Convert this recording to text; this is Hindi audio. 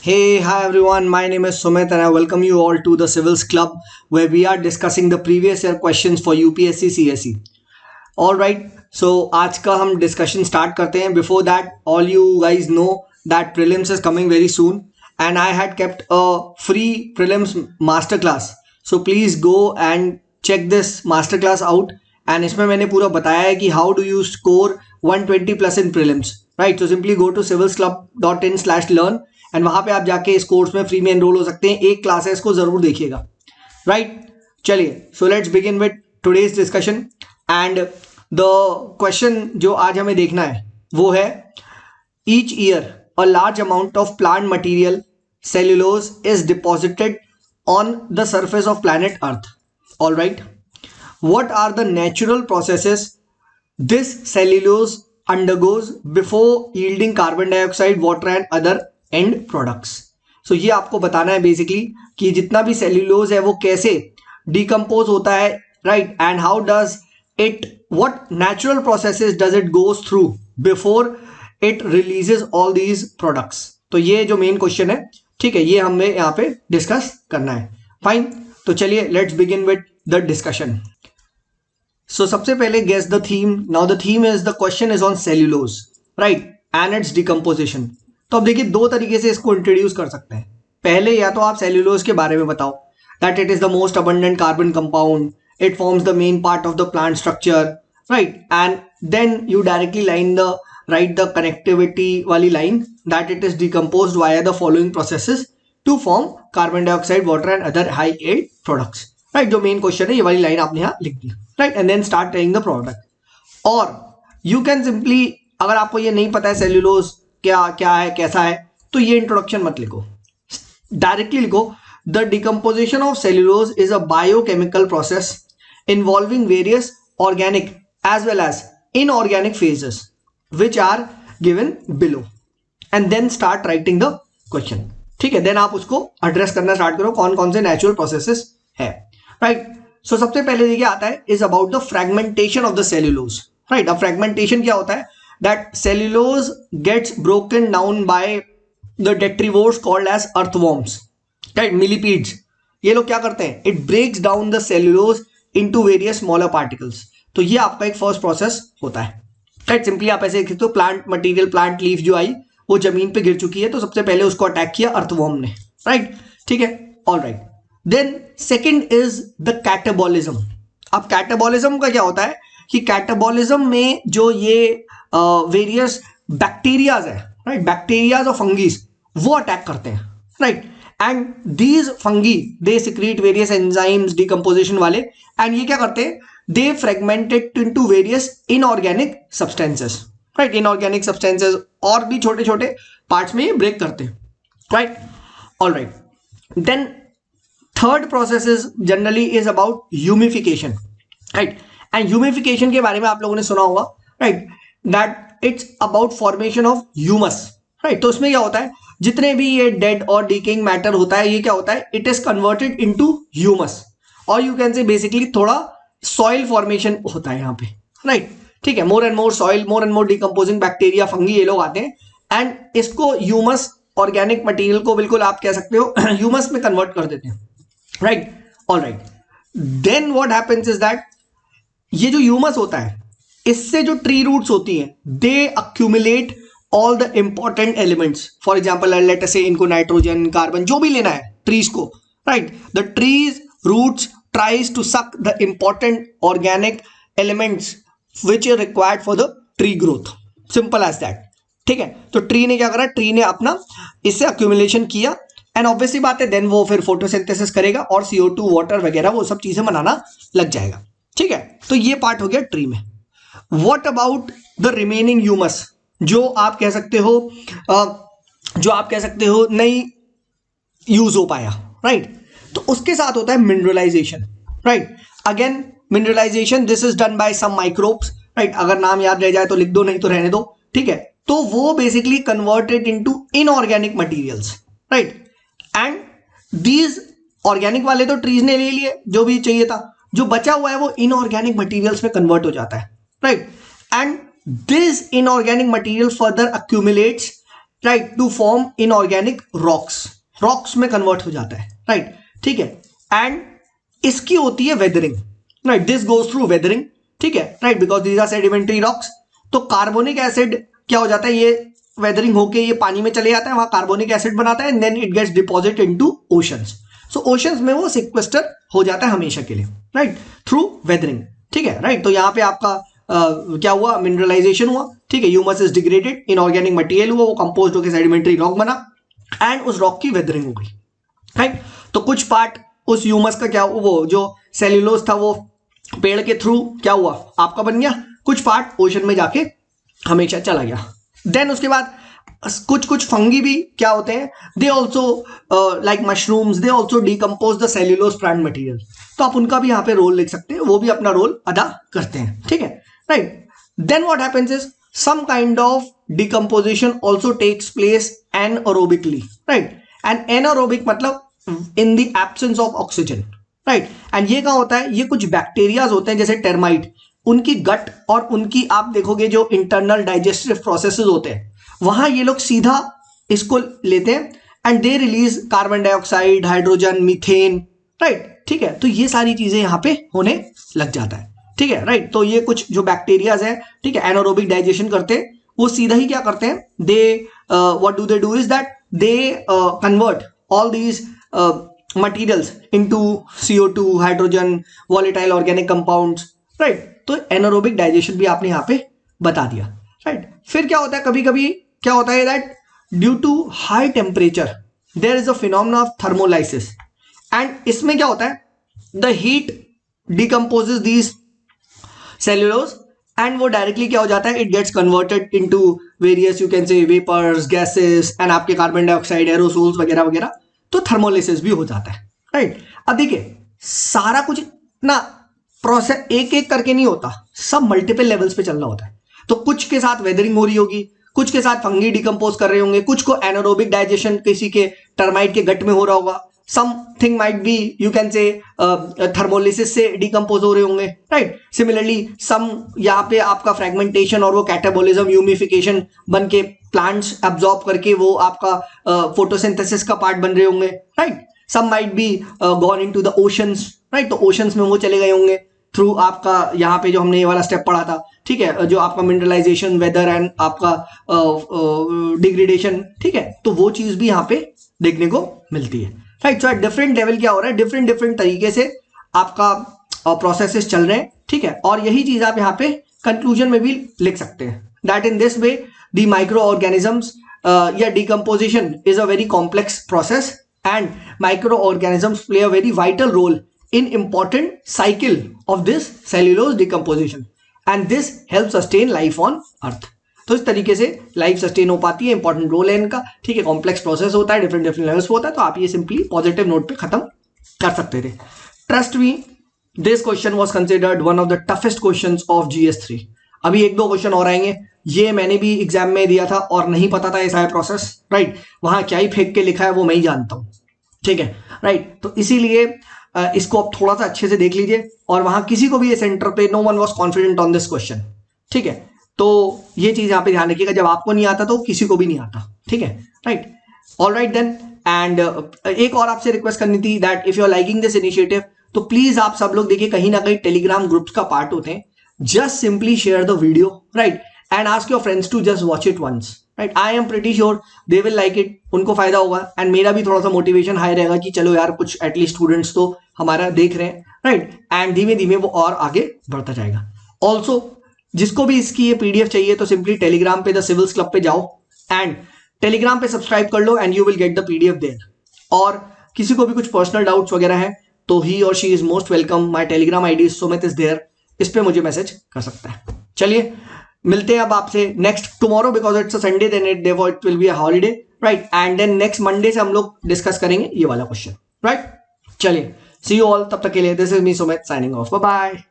Hey, hi everyone. My name is Sumit and I welcome you all to the Civils Club where we are discussing the previous year questions for UPSC CSE. All right. So आज का हम discussion start करते हैं. Before that, all you guys know that prelims is coming very soon and I had kept a free prelims masterclass. So please go and check this masterclass out. And इसमें मैंने पूरा बताया है कि how do you score 120 plus in prelims. Right. So simply go to civilsclub.in/learn and वहां पे आप जाके इस कोर्स में फ्री में एनरोल हो सकते हैं. एक क्लास है, इसको जरूर देखिएगा. राइट, चलिए. So let's begin with today's discussion. And the question जो आज हमें देखना है वो है, each year a large amount of plant material cellulose is deposited on the surface of planet earth. All right, what are the natural processes this cellulose undergoes before yielding carbon dioxide, water and other end products. So ये आपको बताना है बेसिकली कि जितना भी सेल्यूलोज है वो कैसे डिकम्पोज होता है, right, and how does it, what natural processes does it goes through before it releases all these products. तो ये जो मेन क्वेश्चन है, ठीक है, ये हमें यहाँ पे डिस्कस करना है. फाइन, तो चलिए let's begin with the discussion. So सबसे पहले guess the theme. Now the theme is, the question is on cellulose, right, and it's decomposition. तो अब देखिए, दो तरीके से इसको इंट्रोड्यूस कर सकते हैं. पहले या तो आप सेल्यूलोज के बारे में बताओ, that it is the most abundant carbon compound, it forms the main part of the plant structure, right, and then you directly line the right the connectivity वाली line that it is decomposed via the following processes to form carbon dioxide, water and other high ed products. Right, जो मेन क्वेश्चन है ये वाली लाइन आपने यहाँ लिख दी, right, and then start telling the product. और यू कैन सिंपली, अगर आपको ये नहीं पता है सेल्यूलोज क्या क्या है, कैसा है, तो ये इंट्रोडक्शन मत लिखो, डायरेक्टली लिखो, the decomposition of cellulose is a biochemical process involving various organic as well as inorganic phases which are given below, and then start writing the question. ठीक है, देन आप उसको एड्रेस करना स्टार्ट करो, कौन कौन से नेचुरल प्रोसेसेस है. राइट, सो सबसे पहले देखिए आता है is about the fragmentation of the cellulose. Right, अब फ्रेगमेंटेशन क्या होता है, that cellulose gets broken down by the detrivores called as earthworms, right, millipedes. ये लोग क्या करते हैं, it breaks down the cellulose into various smaller particles. तो ये आपका एक फर्स्ट प्रोसेस होता है. राइट, सिंपली आप ऐसे देखते हो, प्लांट मटेरियल, प्लांट लीफ जो आई वो जमीन पे गिर चुकी है, तो सबसे पहले उसको अटैक किया अर्थवॉर्म ने. राइट, ठीक है, all right. Then second is the catabolism. अब कैटाबॉलिज्म का क्या होता है कि कैटाबॉलिज्म में जो ये वेरियस बैक्टीरियाज है, राइट, बैक्टीरियाज और फंगीज वो अटैक करते हैं, right, and these fungi they secrete various enzymes decomposition वाले, एंड ये क्या करते हैं, they fragmented into various inorganic substances, right, inorganic substances और भी छोटे छोटे पार्ट्स में ये ब्रेक करते हैं. Right, all right. Then third process is generally is about humification. Right, and humification के बारे में आप लोगों ने सुना होगा, right, that it's about formation of humus. Right, तो इसमें क्या होता है, जितने भी ये डेड और डीकेइंग मैटर होता है, ये क्या होता है, it is converted into humus, और यू कैन से बेसिकली थोड़ा सॉइल फॉर्मेशन होता है यहाँ पे. राइट, ठीक है, more and more soil, more and more decomposing bacteria, fungi, ये लोग आते हैं एंड इसको ह्यूमस, ऑर्गेनिक मटीरियल को बिल्कुल आप कह सकते हो ह्यूमस में कन्वर्ट कर देते हैं. Right, all right. Then what happens is that ये जो ह्यूमस होता है, इससे जो ट्री रूट्स होती हैं, they accumulate all the important elements. For example let us say इनको नाइट्रोजन, कार्बन जो भी लेना है ट्रीज को, right, the trees roots tries to suck the important organic elements which are required for the tree growth. Simple as that. ठीक है, तो ट्री ने क्या करा, ट्री ने अपना इससे अक्यूमुलेशन किया, एंड ऑब्वियसली बात है देन वो फिर फोटोसिंथेसिस करेगा और CO2, वाटर वगैरह वो सब चीजें बनाना लग जाएगा. ठीक है, तो ये पार्ट हो गया ट्री में. What about the remaining humus, जो आप कह सकते हो नहीं यूज हो पाया, राइट, तो उसके साथ होता है mineralization. Right, again mineralization, this is done by some microbes. Right, अगर नाम याद रह जाए तो लिख दो, नहीं तो रहने दो. ठीक है, तो वो basically converted into inorganic materials. Right, and these organic वाले तो ट्रीज ने ले लिए जो भी चाहिए था, जो बचा हुआ है वो इनऑर्गेनिक मटेरियल्स में कन्वर्ट हो जाता है. Right, and this inorganic material further accumulates right, to form inorganic rocks, rocks में कन्वर्ट हो जाता है, राइट, ठीक है। एंड इसकी होती है weathering, right, this goes through weathering, ठीक है, right, because these are sedimentary rocks. तो कार्बोनिक एसिड क्या हो जाता है, ये वेदरिंग होके ये पानी में चले जाता है, वहां कार्बोनिक एसिड बनाता है, and then it gets deposit into oceans. So oceans में वो सिक्वेस्टर हो जाता है हमेशा के लिए, राइट, थ्रू वेदरिंग, ठीक है, राइट। तो यहाँ पे आपका क्या हुआ, मिनरलाइजेशन हुआ, ठीक है, humus is degraded, inorganic material हुआ, वो कंपोज्ड होकर सेडिमेंट्री रॉक बना, एंड उस रॉक की वेदरिंग हो गई, राइट। तो कुछ पार्ट उस ह्यूमस का क्या, वो जो सेल्यूलोज था वो पेड़ के थ्रू क्या हुआ, आपका बन गया, कुछ पार्ट ओशन में जाके हमेशा चला गया। देन उसके बाद कुछ कुछ फंगी भी क्या होते हैं, they also like mushrooms, they also decompose the cellulose plant material. तो आप उनका भी यहाँ पे रोल लिख सकते हैं, वो भी अपना रोल अदा करते हैं, ठीक है, right. Then what happens is some kind of decomposition also takes place anaerobically, right, and anaerobic मतलब in the absence of oxygen, right. And ये क्या होता है, ये कुछ बैक्टीरियाज होते हैं जैसे टर्माइट, उनकी गट और उनकी आप देखोगे जो इंटरनल डाइजेस्टिव प्रोसेसेस होते हैं, वहां ये लोग सीधा इसको लेते हैं and they release carbon dioxide, hydrogen, methane, right, ठीक है। तो ये सारी चीजें यहाँ पे होने लग जाता है, ठीक है, राइट। तो ये कुछ जो बैक्टीरियाज है, ठीक है, एनारोबिक डाइजेशन करते हैं, वो सीधा ही क्या करते हैं, they what do they do is that they convert all these materials into CO2, hydrogen, volatile organic compounds, right. तो एनारोबिक डाइजेशन भी आपने यहाँ पे बता दिया, राइट। फिर क्या होता है, कभी कभी क्या होता है that due to high temperature there is a phenomena of thermolysis, and इसमें क्या होता है, the heat decomposes these cellulose and वो डायरेक्टली क्या हो जाता है, it gets converted into various you can say vapours, gases, and आपके कार्बन डाइऑक्साइड, एरोसोल्स वगैरह वगैरह, तो थर्मोलिसिस भी हो जाता है, राइट। अब देखिए सारा कुछ ना प्रोसेस एक एक करके नहीं होता, सब मल्टीपल लेवल्स पे चलना होता है। तो कुछ के साथ वेदरिंग हो रही होगी, कुछ के साथ फंगी डिकम्पोज कर रहे होंगे, कुछ को एनारोबिक डाइजेशन किसी के टर्माइट के गट में हो रहा होगा, something might be you can से थर्मोलिसिस से डिकम्पोज हो रहे होंगे, राइट। सिमिलरली सम यहाँ पे आपका फ्रेगमेंटेशन और वो कैटाबोलिज्म, ह्यूमिफिकेशन बन के प्लांट्स एब्जॉर्ब करके वो आपका फोटोसिंथेसिस का पार्ट बन रहे होंगे, right. Some might be gone into the oceans, right. तो ओशंस में वो चले गए होंगे थ्रू आपका यहाँ पे जो हमने ये वाला स्टेप पढ़ा था, ठीक है, जो आपका मिनरलाइजेशन, वेदर एंड आपका डिग्रेडेशन, ठीक है। तो वो चीज भी यहाँ पे देखने को मिलती है, right. So at different level क्या हो रहा है, डिफरेंट डिफरेंट तरीके से आपका प्रोसेसेस चल रहे हैं, ठीक है। और यही चीज आप यहाँ पे कंक्लूजन में भी लिख सकते हैं, that in this way the microorganisms या decomposition is a very complex process and microorganisms play a very vital role in important cycle of this cellulose decomposition and this helps sustain life on earth। तो इस तरीके से लाइफ सस्टेन हो पाती है, इंपॉर्टेंट रोल है इनका, ठीक है। कॉम्प्लेक्स प्रोसेस होता है, डिफरेंट डिफरेंट लेवल्स होता है, तो आप ये सिंपली पॉजिटिव नोट पे खत्म कर सकते थे। Trust me, this question was considered one of the toughest questions of GS3। अभी एक दो क्वेश्चन और आएंगे, ये मैंने भी एग्जाम में दिया था और नहीं पता था ये सारा प्रोसेस, राइट। वहां क्या ही फेंक के लिखा है वो मैं ही जानता हूं, ठीक है, राइट। तो इसीलिए इसको आप थोड़ा सा अच्छे से देख लीजिए, और वहां किसी को भी ये सेंटर पे no one was confident on this question, ठीक है। तो ये चीज यहाँ पे ध्यान रखिएगा, जब आपको नहीं आता तो किसी को भी नहीं आता, ठीक है, right. All right then, and एक और आपसे रिक्वेस्ट करनी थी that if you are liking this initiative, तो प्लीज आप सब लोग देखिए कहीं ना कहीं टेलीग्राम ग्रुप्स का पार्ट होते हैं, just simply share the video, right, and ask your friends to just watch it once, right. I am pretty sure they will like it, उनको फायदा होगा, एंड मेरा भी थोड़ा सा मोटिवेशन हाई रहेगा कि चलो यार कुछ एटलीस्ट स्टूडेंट्स तो हमारा देख रहे हैं, राइट। एंड धीमे धीमे वो और आगे बढ़ता जाएगा। ऑल्सो जिसको भी इसकी ये PDF चाहिए तो सिंपली टेलीग्राम पे द सिविल्स क्लब पे जाओ एंड टेलीग्राम पे सब्सक्राइब कर लो and you will get the PDF there. और किसी को भी कुछ पर्सनल डाउट्स वगैरह है तो ही और she is most welcome, my Telegram ID is Sumit is there, इस पे मुझे मैसेज कर सकता है। चलिए मिलते हैं अब आपसे next tomorrow, because it's a Sunday, then it will be a holiday, right. And then next Monday से हम लोग डिस्कस करेंगे ये वाला क्वेश्चन, राइट। चलिए सी यू ऑल, तब तक के लिए this is me Sumit signing off, bye bye.